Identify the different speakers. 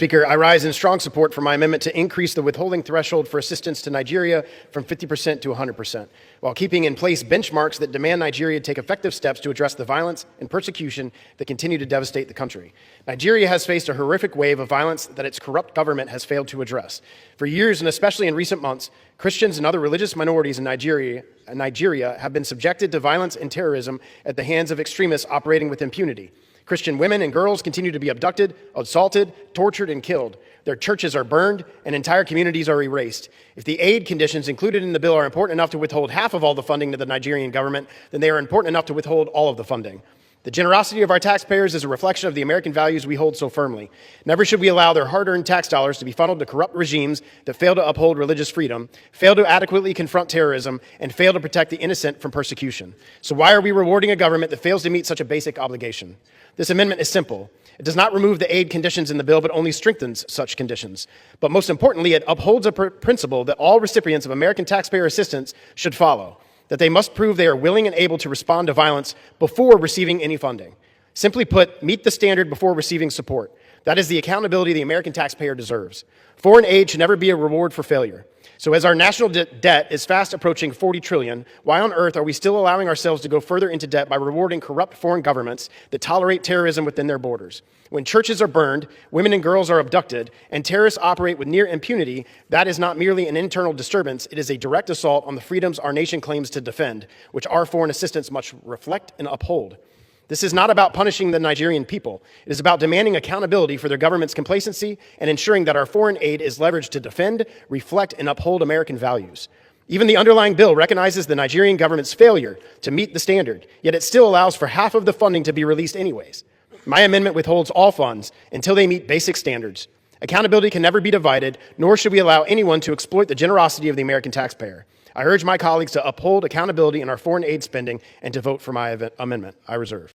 Speaker 1: Speaker, I rise in strong support for my amendment to increase the withholding threshold for assistance to Nigeria from 50% to 100%, while keeping in place benchmarks that demand Nigeria take effective steps to address the violence and persecution that continue to devastate the country. Nigeria has faced a horrific wave of violence that its corrupt government has failed to address. For years, and especially in recent months, Christians and other religious minorities in Nigeria have been subjected to violence and terrorism at the hands of extremists operating with impunity. Christian women and girls continue to be abducted, assaulted, tortured, and killed. Their churches are burned, and entire communities are erased. If the aid conditions included in the bill are important enough to withhold half of all the funding to the Nigerian government, then they are important enough to withhold all of the funding. The generosity of our taxpayers is a reflection of the American values we hold so firmly. Never should we allow their hard-earned tax dollars to be funneled to corrupt regimes that fail to uphold religious freedom, fail to adequately confront terrorism, and fail to protect the innocent from persecution. So why are we rewarding a government that fails to meet such a basic obligation? This amendment is simple. It does not remove the aid conditions in the bill, but only strengthens such conditions. But most importantly, it upholds a principle that all recipients of American taxpayer assistance should follow, that they must prove they are willing and able to respond to violence before receiving any funding. Simply put, meet the standard before receiving support. That is the accountability the American taxpayer deserves. Foreign aid should never be a reward for failure. So as our national debt is fast approaching $40 trillion, why on earth are we still allowing ourselves to go further into debt by rewarding corrupt foreign governments that tolerate terrorism within their borders? When churches are burned, women and girls are abducted, and terrorists operate with near impunity, that is not merely an internal disturbance, it is a direct assault on the freedoms our nation claims to defend, which our foreign assistance must reflect and uphold. This is not about punishing the Nigerian people. It is about demanding accountability for their government's complacency and ensuring that our foreign aid is leveraged to defend, reflect, and uphold American values. Even the underlying bill recognizes the Nigerian government's failure to meet the standard, yet it still allows for half of the funding to be released anyways. My amendment withholds all funds until they meet basic standards. Accountability can never be divided, nor should we allow anyone to exploit the generosity of the American taxpayer. I urge my colleagues to uphold accountability in our foreign aid spending and to vote for my amendment. I reserve.